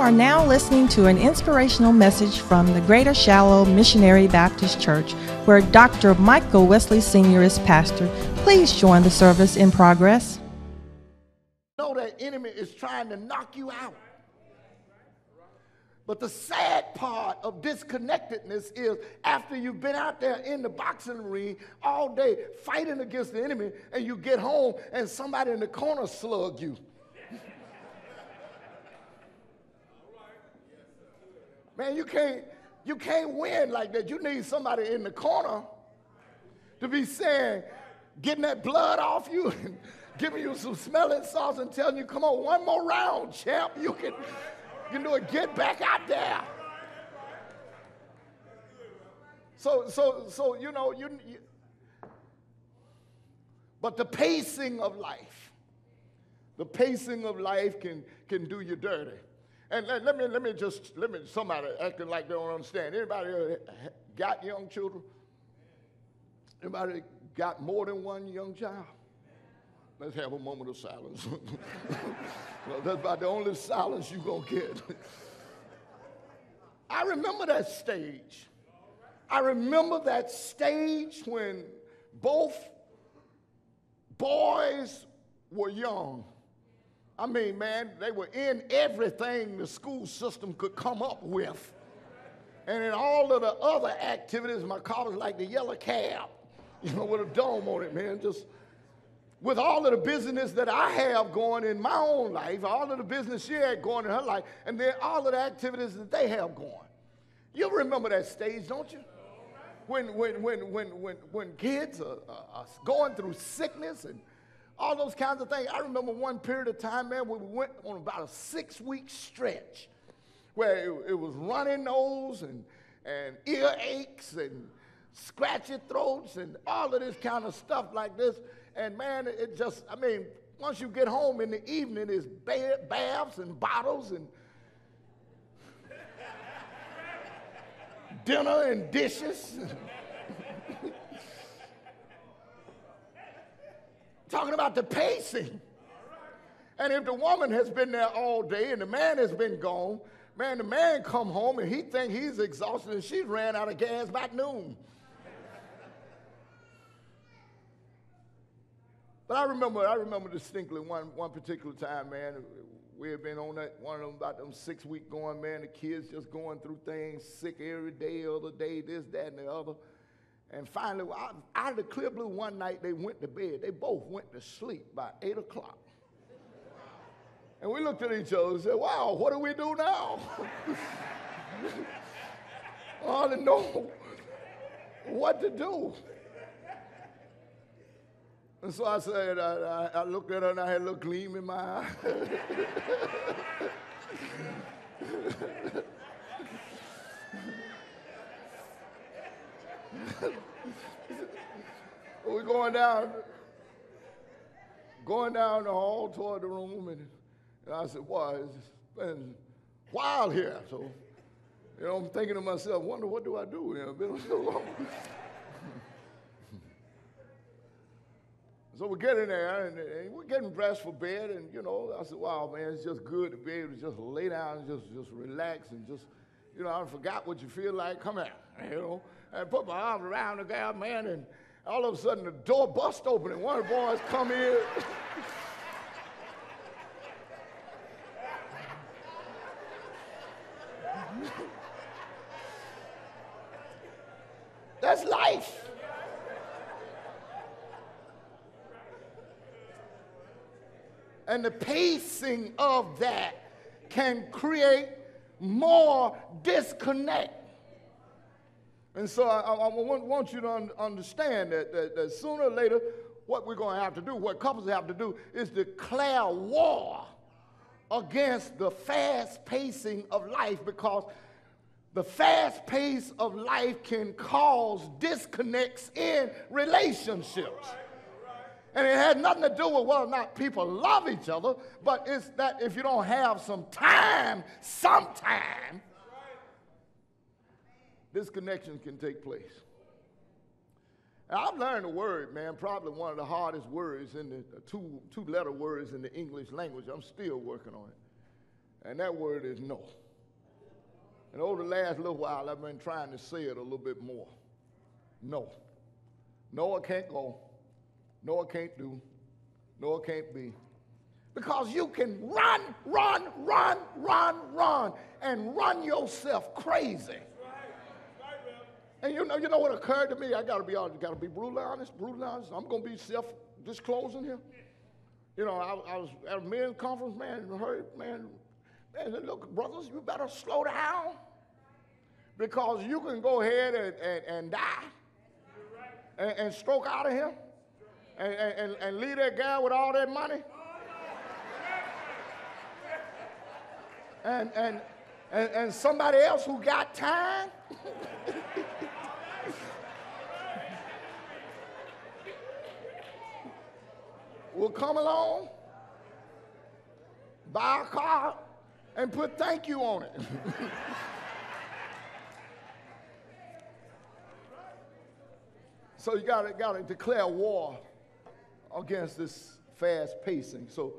are now listening to an inspirational message from the Greater Shiloh Missionary Baptist Church, where Dr. Michael Wesley Sr. is pastor. Please join the service in progress. Know that enemy is trying to knock you out. But the sad part of disconnectedness is after you've been out there in the boxing ring all day fighting against the enemy, and you get home and somebody in the corner slug you. Man, you can't win like that. You need somebody in the corner to be saying, getting that blood off you and giving you some smelling salts and telling you, come on, one more round, champ. You can do it. Get back out there. So you know, but the pacing of life can do you dirty. And let me somebody acting like they don't understand. Anybody got young children? Anybody got more than one young child? Let's have a moment of silence. Well, that's about the only silence you're going to get. I remember that stage. I remember that stage when both boys were young. I mean, man, they were in everything the school system could come up with. And in all of the other activities, my car was like the yellow cab, with a dome on it, man. Just with all of the business that I have going in my own life, all of the business she had going in her life, and then all of the activities that they have going. You remember that stage, don't you? When kids are going through sickness and all those kinds of things. I remember one period of time, man, when we went on about a 6-week stretch where it was runny nose and earaches and scratchy throats and all of this kind of stuff like this. And, man, once you get home in the evening, it's baths and bottles and dinner and dishes. Talking about the pacing. And if the woman has been there all day and the man has been gone, man, the man come home and he think he's exhausted and she ran out of gas by noon. But I remember distinctly one particular time, man. We had been on that one of them about them 6-week going, man. The kids just going through things, sick every day, other day, this, that, and the other. And finally, out of the clear blue one night, they went to bed. They both went to sleep by 8 o'clock. And we looked at each other and said, wow, what do we do now? I didn't know what to do. And so I said, I looked at her and I had a little gleam in my eye. We're going down the hall toward the room, and I said, boy, it's been wild here. So, I'm thinking to myself, wonder what do I do here? I've been so long. So we're getting there, and we're getting dressed for bed, and, I said, wow, man, it's just good to be able to just lay down and just relax and just, I forgot what you feel like. Come here, and put my arms around the guy, man, and all of a sudden the door bust open, and one of the boys come in. That's life. And the pacing of that can create more disconnect. And so I want you to understand that sooner or later, what we're going to have to do, what couples have to do, is declare war against the fast pacing of life, because the fast pace of life can cause disconnects in relationships. And it had nothing to do with whether or not people love each other, but it's that if you don't have sometime, disconnection can take place. And I've learned a word, man, probably one of the hardest words in the two-letter words in the English language. I'm still working on it. And that word is no. And over the last little while, I've been trying to say it a little bit more. No. No, it can't go. No, it can't do. No, it can't be. Because you can run, and run yourself crazy. And you know what occurred to me? I got to be honest, got to be brutally honest. I'm going to be self-disclosing here. You know, I was at a men's conference, man, and heard, man, look, brothers, you better slow down. Because you can go ahead and die and stroke out of here and leave that guy with all that money. And somebody else who got time will come along, buy a car, and put thank you on it. So you got to declare war against this fast pacing. So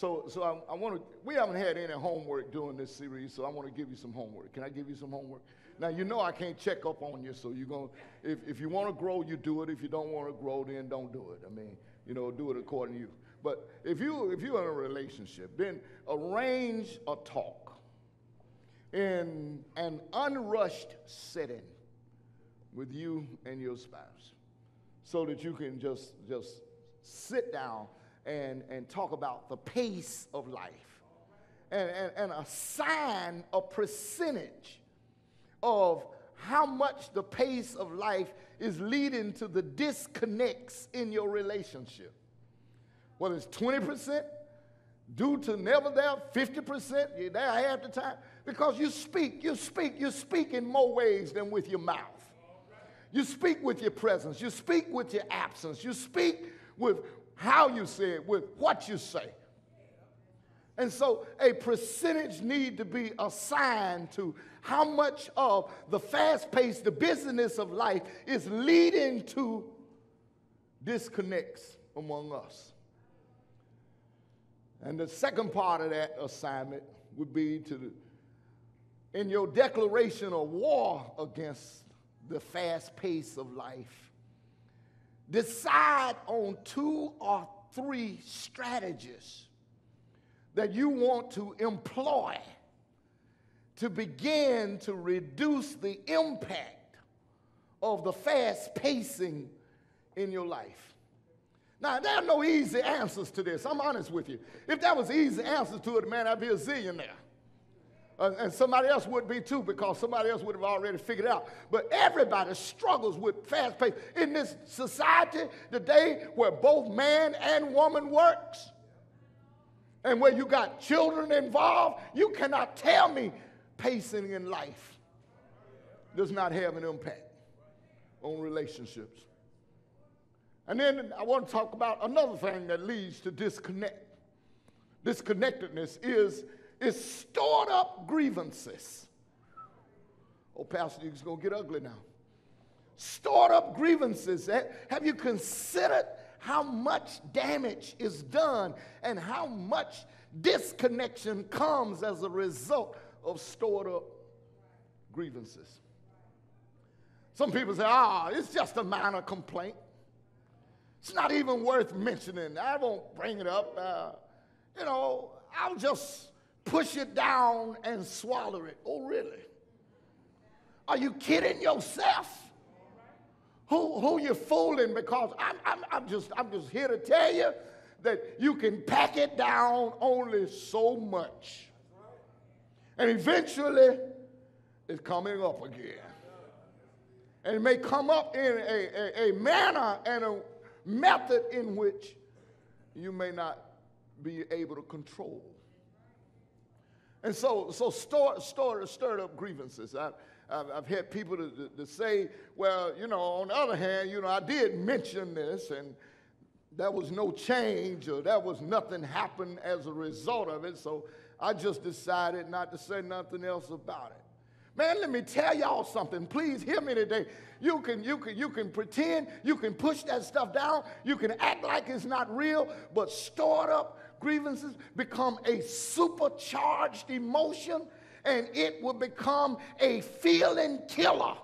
I want to. We haven't had any homework during this series, so I want to give you some homework. Can I give you some homework? Now you know I can't check up on you, so you're gonna. If you want to grow, you do it. If you don't want to grow, then don't do it. I mean, you know, do it according to you. But if you're in a relationship, then arrange a talk in an unrushed setting with you and your spouse, so that you can just sit down and talk about the pace of life and assign a percentage of how much the pace of life is leading to the disconnects in your relationship. Whether it's 20%, due to never there, 50%, you're there half the time, because you speak in more ways than with your mouth. You speak with your presence. You speak with your absence. You speak with how you say it, with what you say. And so a percentage need to be assigned to how much of the fast pace, the busyness of life is leading to disconnects among us. And the second part of that assignment would be in your declaration of war against the fast pace of life, decide on 2 or 3 strategies that you want to employ to begin to reduce the impact of the fast pacing in your life. Now, there are no easy answers to this. I'm honest with you. If there was easy answers to it, man, I'd be a zillionaire. And somebody else would be too, because somebody else would have already figured it out. But everybody struggles with fast pace. In this society today where both man and woman works, and where you got children involved, you cannot tell me pacing in life does not have an impact on relationships. And then I want to talk about another thing that leads to disconnect. Disconnectedness is stored up grievances. Oh, Pastor, you're just going to get ugly now. Stored up grievances. Have you considered how much damage is done and how much disconnection comes as a result of stored up grievances? Some people say, it's just a minor complaint. It's not even worth mentioning. I won't bring it up. I'll just push it down and swallow it. Oh, really? Are you kidding yourself? Who you fooling? Because I'm just here to tell you that you can pack it down only so much. And eventually, it's coming up again. And it may come up in a manner and a method in which you may not be able to control. And so stirred up grievances. I've had people to say, well, on the other hand, I did mention this, and there was no change, or there was nothing happened as a result of it, so I just decided not to say nothing else about it. Man, let me tell y'all something. Please hear me today. You can pretend, you can push that stuff down, you can act like it's not real, but stored up grievances become a supercharged emotion, and it will become a feeling killer.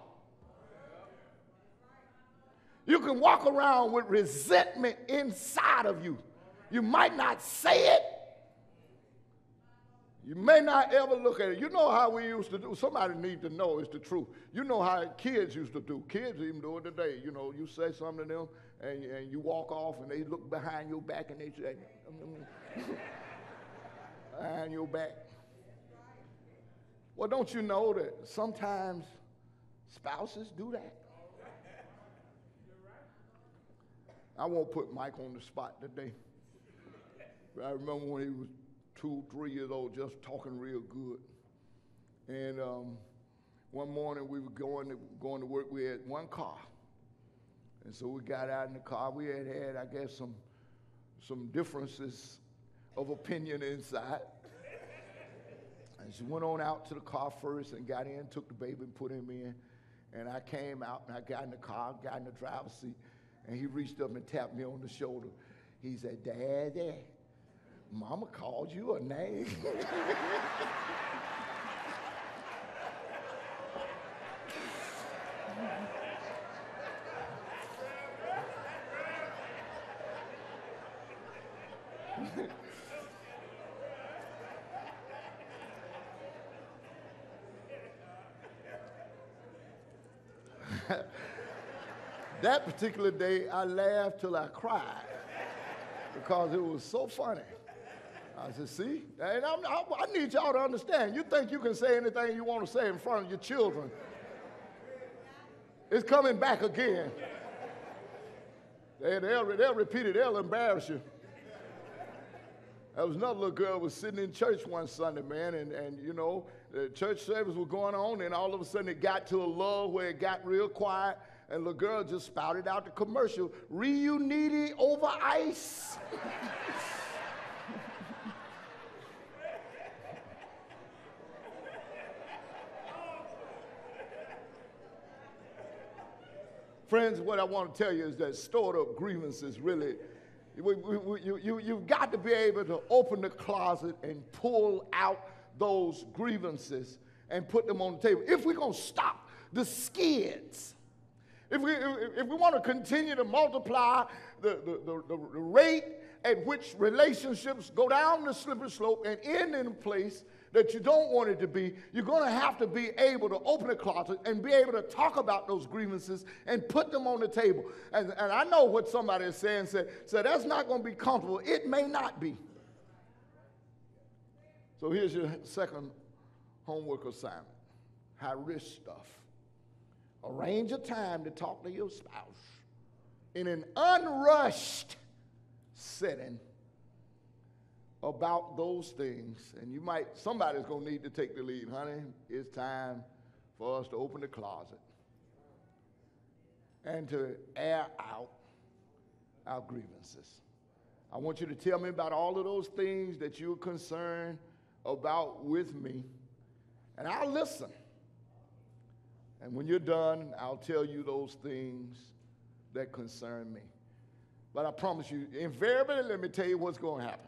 You can walk around with resentment inside of you. You might not say it. You may not ever look at it. You know how we used to do. Somebody needs to know it's the truth. You know how kids used to do. Kids even do it today. You know, you say something to them, and you walk off, and they look behind your back, and they say, behind your back. Well, don't you know that sometimes spouses do that? I won't put Mike on the spot today. I remember when he was 2, 3 years old, just talking real good. And one morning we were going to work. We had one car. And so we got out in the car. We had I guess, some differences of opinion inside. And she went on out to the car first and got in, took the baby and put him in. And I came out and I got in the car, got in the driver's seat, and he reached up and tapped me on the shoulder. He said, "Daddy, Mama called you a name." That particular day, I laughed till I cried because it was so funny. I said, see, and I need y'all to understand. You think you can say anything you want to say in front of your children. It's coming back again. They'll repeat it. They'll embarrass you. There was another little girl who was sitting in church one Sunday, man, and you know, the church service was going on, and all of a sudden it got to a lull where it got real quiet, and the girl just spouted out the commercial, "Reuniti over ice." Friends, what I want to tell you is that stored up grievances really, you've got to be able to open the closet and pull out those grievances and put them on the table. If we're going to stop the skids, if we want to continue to multiply the rate at which relationships go down the slippery slope and end in a place that you don't want it to be, you're going to have to be able to open the closet and be able to talk about those grievances and put them on the table. And I know what somebody is saying, said that's not going to be comfortable. It may not be. So here's your second homework assignment. High-risk stuff. Arrange a time to talk to your spouse in an unrushed setting about those things. And somebody's going to need to take the lead. Honey, it's time for us to open the closet and to air out our grievances. I want you to tell me about all of those things that you're concerned about with me, and I'll listen. And when you're done, I'll tell you those things that concern me. But I promise you, invariably, let me tell you what's going to happen.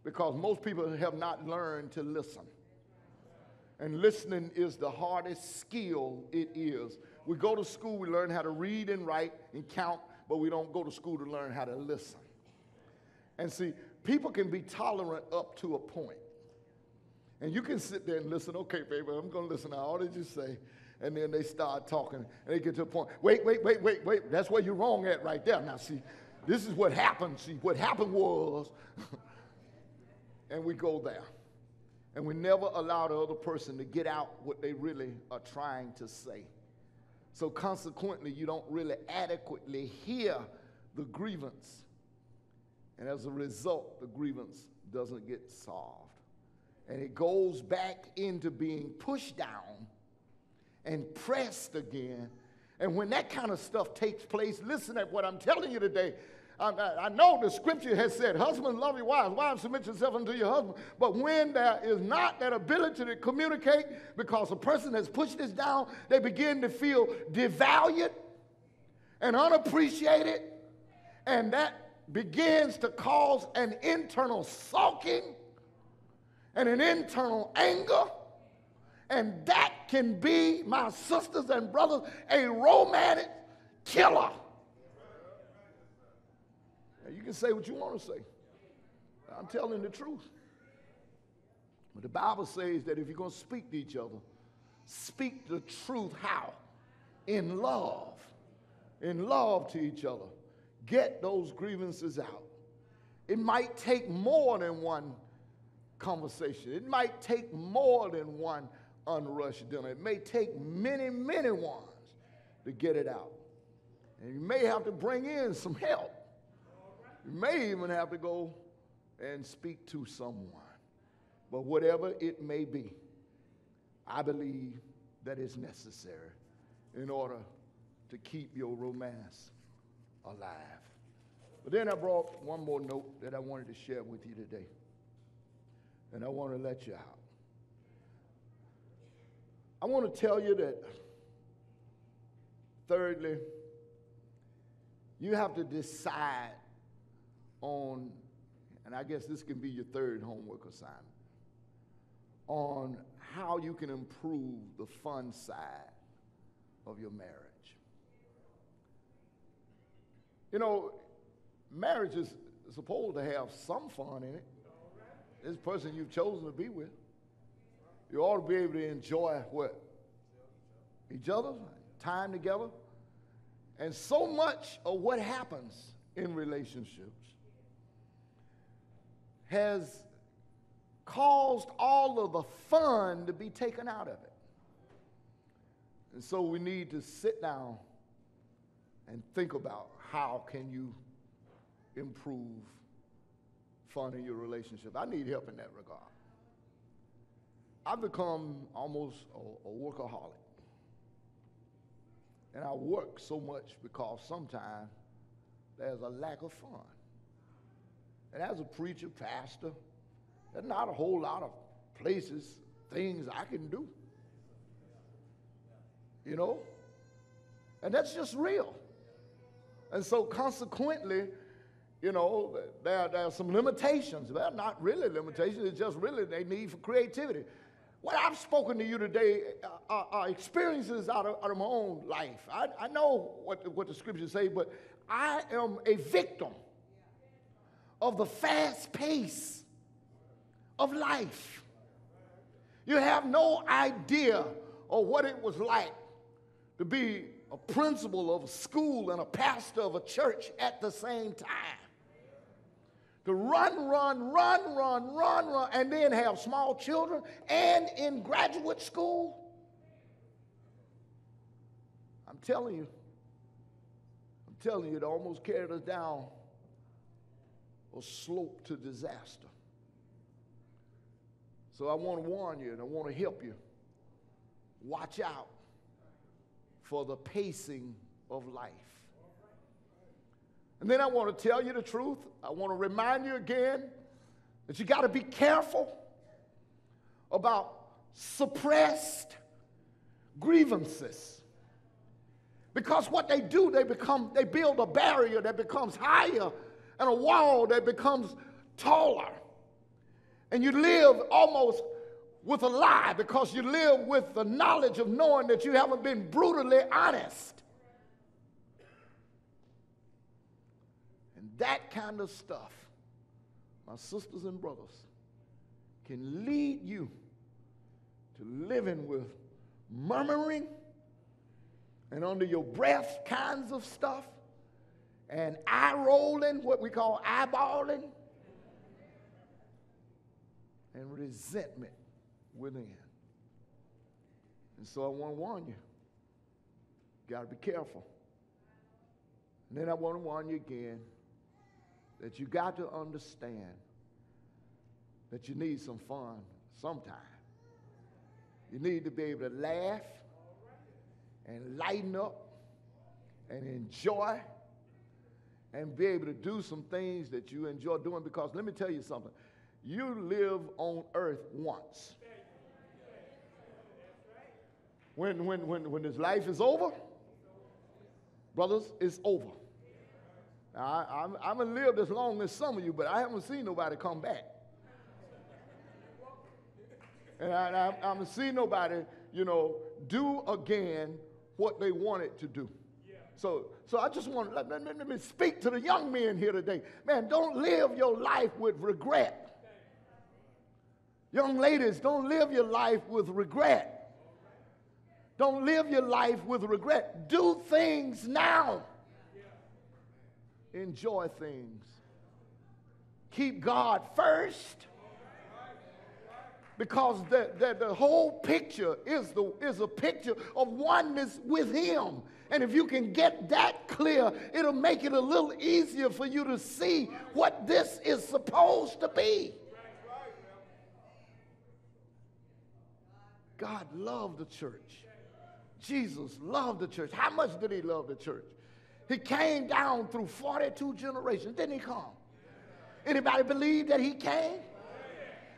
Because most people have not learned to listen. And listening is the hardest skill it is. We go to school, we learn how to read and write and count, but we don't go to school to learn how to listen. And see, people can be tolerant up to a point. And you can sit there and listen. Okay, baby, I'm going to listen to all that you say. And then they start talking, and they get to a point. Wait. That's where you're wrong at right there. Now, see, this is what happened. See, what happened was, and we go there. And we never allow the other person to get out what they really are trying to say. So consequently, you don't really adequately hear the grievance. And as a result, the grievance doesn't get solved. And it goes back into being pushed down and pressed again. And when that kind of stuff takes place, listen at what I'm telling you today. I know the scripture has said, husbands, love your wives, wives, submit yourself unto your husband. But when there is not that ability to communicate because a person has pushed this down, they begin to feel devalued and unappreciated. And that begins to cause an internal sulking and an internal anger. And that can be, my sisters and brothers, a romantic killer. Now, you can say what you want to say. I'm telling the truth. But the Bible says that if you're going to speak to each other, speak the truth. How? In love. In love to each other. Get those grievances out. It might take more than one conversation. It might take more than one unrushed dinner. It may take many, many ones to get it out. And you may have to bring in some help. You may even have to go and speak to someone. But whatever it may be, I believe that is necessary in order to keep your romance alive. But then I brought one more note that I wanted to share with you today. And I want to let you out. I want to tell you that, thirdly, you have to decide on, and I guess this can be your third homework assignment, on how you can improve the fun side of your marriage. You know, marriage is supposed to have some fun in it. This person you've chosen to be with, you ought to be able to enjoy what? Each other, time together. And so much of what happens in relationships has caused all of the fun to be taken out of it. And so we need to sit down and think about how can you improve fun in your relationship. I need help in that regard. I've become almost a workaholic. And I work so much because sometimes there's a lack of fun. And as a preacher, pastor, there's not a whole lot of places, things I can do. You know? And that's just real. And so consequently, you know, there are some limitations. Well, not really limitations, it's just really they need for creativity. What I've spoken to you today are experiences out of my own life. I know what the scriptures say, but I am a victim of the fast pace of life. You have no idea of what it was like to be a principal of a school and a pastor of a church at the same time. To run, and then have small children and in graduate school. I'm telling you, it almost carried us down a slope to disaster. So I want to warn you and I want to help you. Watch out for the pacing of life. And then I want to tell you the truth. I want to remind you again that you got to be careful about suppressed grievances. Because what they do, they build a barrier that becomes higher and a wall that becomes taller. And you live almost with a lie because you live with the knowledge of knowing that you haven't been brutally honest. And that kind of stuff, my sisters and brothers, can lead you to living with murmuring and under your breath kinds of stuff and eye rolling, what we call eyeballing, and resentment within. And so I want to warn you, got to be careful. And then I want to warn you again that you got to understand that you need some fun sometime. You need to be able to laugh and lighten up and enjoy and be able to do some things that you enjoy doing, because let me tell you something. You live on earth once. When this life is over, brothers, it's over. I'm going to live as long as some of you, but I haven't seen nobody come back. And I'm going to see nobody, do again what they wanted to do. So I just want to let me speak to the young men here today. Man, don't live your life with regret. Young ladies, don't live your life with regret. Don't live your life with regret. Do things now. Enjoy things. Keep God first. Because the whole picture is a picture of oneness with Him. And if you can get that clear, it'll make it a little easier for you to see what this is supposed to be. God loved the church. Jesus loved the church. How much did He love the church? He came down through 42 generations. Didn't He come? Anybody believe that He came?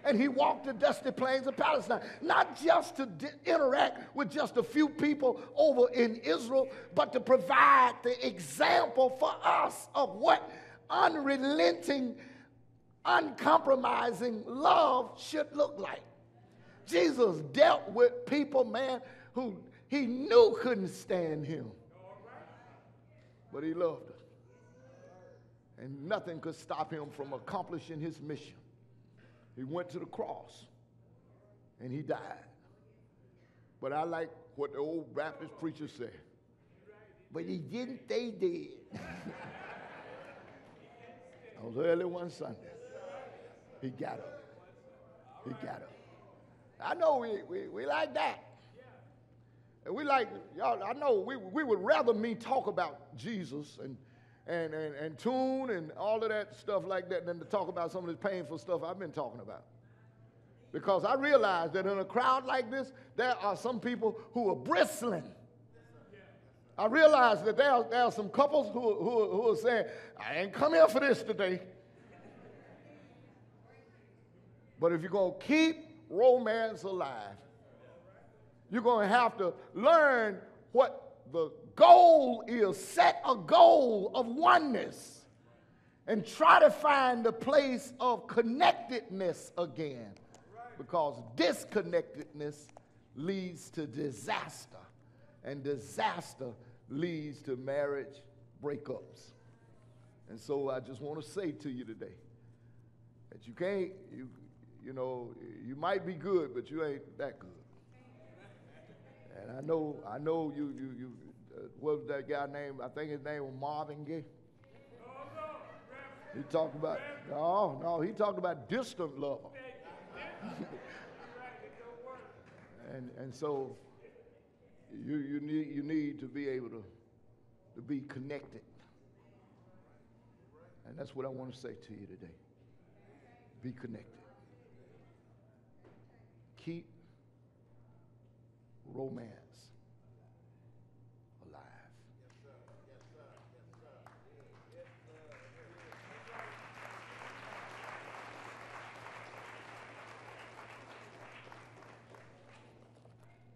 And He walked the dusty plains of Palestine, not just to interact with just a few people over in Israel, but to provide the example for us of what unrelenting, uncompromising love should look like. Jesus dealt with people, man, who He knew couldn't stand Him, but He loved them. And nothing could stop Him from accomplishing His mission. He went to the cross, and He died. But I like what the old Baptist preacher said. But He didn't stay dead. I was early one Sunday. He got up. He got up. I know we like that. And we like, y'all, I know we would rather me talk about Jesus and tune and all of that stuff like that than to talk about some of this painful stuff I've been talking about. Because I realize that in a crowd like this, there are some people who are bristling. I realize that there are some couples who are saying, I ain't come here for this today. But if you're going to keep romance alive, you're going to have to learn what the goal is. Set a goal of oneness and try to find a place of connectedness again, because disconnectedness leads to disaster, and disaster leads to marriage breakups. And so I just want to say to you today that you can't, you might be good, but you ain't that good. And I know you what was that guy named? I think his name was Marvin Gaye. He talked about, he talked about distant lover. and so you need to be able to be connected. And that's what I want to say to you today. Be connected. Keep romance alive. Yes, sir. Yes, sir. Yes, sir. Yes,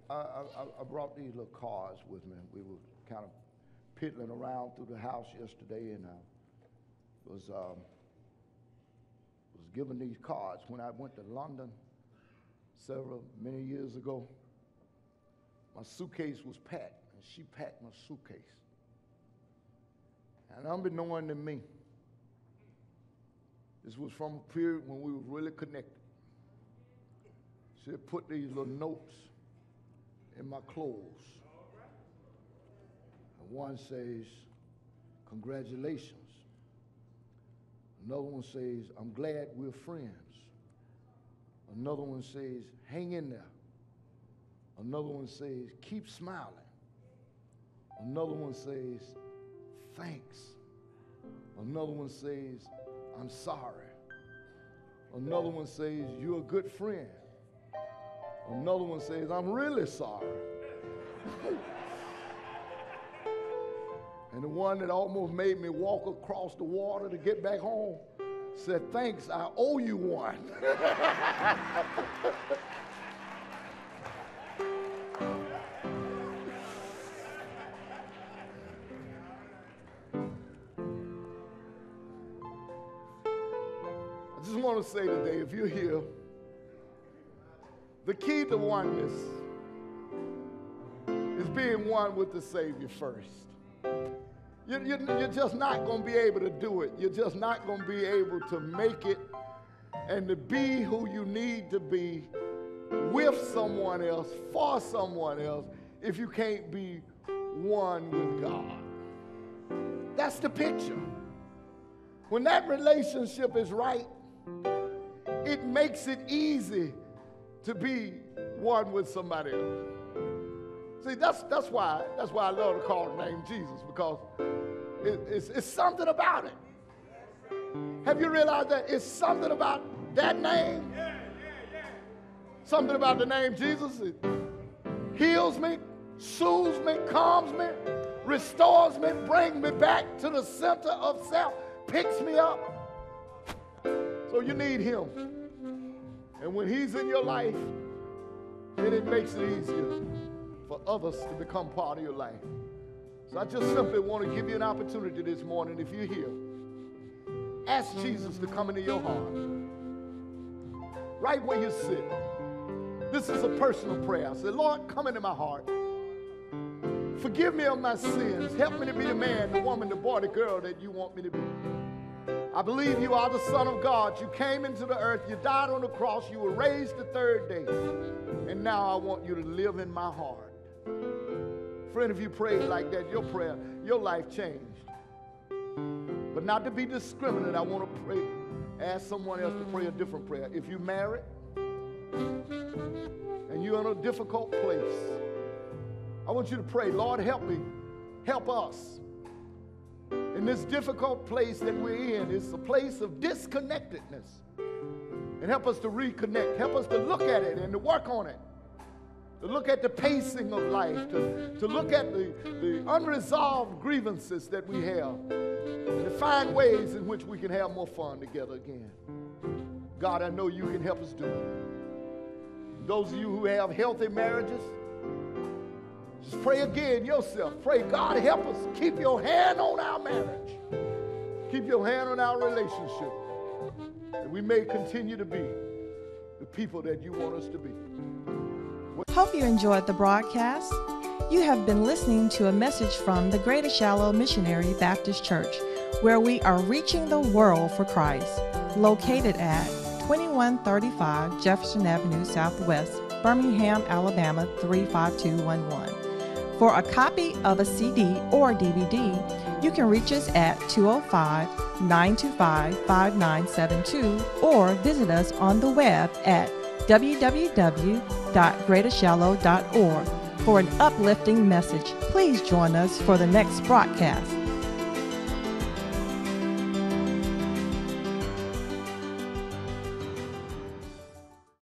sir. I brought these little cards with me. We were kind of piddling around through the house yesterday, and I was given these cards when I went to London many years ago. My suitcase was packed, and she packed my suitcase. And unbeknown to me, this was from a period when we were really connected. She had put these little notes in my clothes. And one says, congratulations. Another one says, I'm glad we're friends. Another one says, hang in there. Another one says, keep smiling. Another one says, thanks. Another one says, I'm sorry. Another one says, you're a good friend. Another one says, I'm really sorry. And the one that almost made me walk across the water to get back home said, thanks, I owe you one. want to say today, if you're here, the key to oneness is being one with the Savior first. You're just not going to be able to do it. You're just not going to be able to make it and to be who you need to be with someone else, for someone else, if you can't be one with God. That's the picture. When that relationship is right, it makes it easy to be one with somebody else. See, that's why I love to call the name Jesus, because it's something about it. Have you realized that it's something about that name? Something about the name Jesus. It heals me, soothes me, calms me, restores me, brings me back to the center of self, picks me up. So you need him. And when he's in your life, then it makes it easier for others to become part of your life. So I just simply want to give you an opportunity this morning. If you're here, ask Jesus to come into your heart. Right where you sit. This is a personal prayer. I say, Lord, come into my heart. Forgive me of my sins. Help me to be the man, the woman, the boy, the girl that you want me to be. I believe you are the Son of God. You came into the earth. You died on the cross. You were raised the third day. And now I want you to live in my heart. Friend, if you prayed like that, your prayer, your life changed. But not to be discriminate, I want to pray. Ask someone else to pray a different prayer. If you're married and you're in a difficult place, I want you to pray, Lord, help me. Help us. In this difficult place that we're in, it's a place of disconnectedness. And help us to reconnect. Help us to look at it and to work on it. To look at the pacing of life. To look at the unresolved grievances that we have. And to find ways in which we can have more fun together again. God, I know you can help us do it. Those of you who have healthy marriages, just pray again yourself. Pray, God, help us. Keep your hand on our marriage. Keep your hand on our relationship. And we may continue to be the people that you want us to be. Hope you enjoyed the broadcast. You have been listening to a message from the Greater Shiloh Missionary Baptist Church, where we are reaching the world for Christ, located at 2135 Jefferson Avenue Southwest, Birmingham, Alabama 35211. For a copy of a CD or DVD, you can reach us at 205-925-5972 or visit us on the web at www.greatershallow.org. For an uplifting message, please join us for the next broadcast.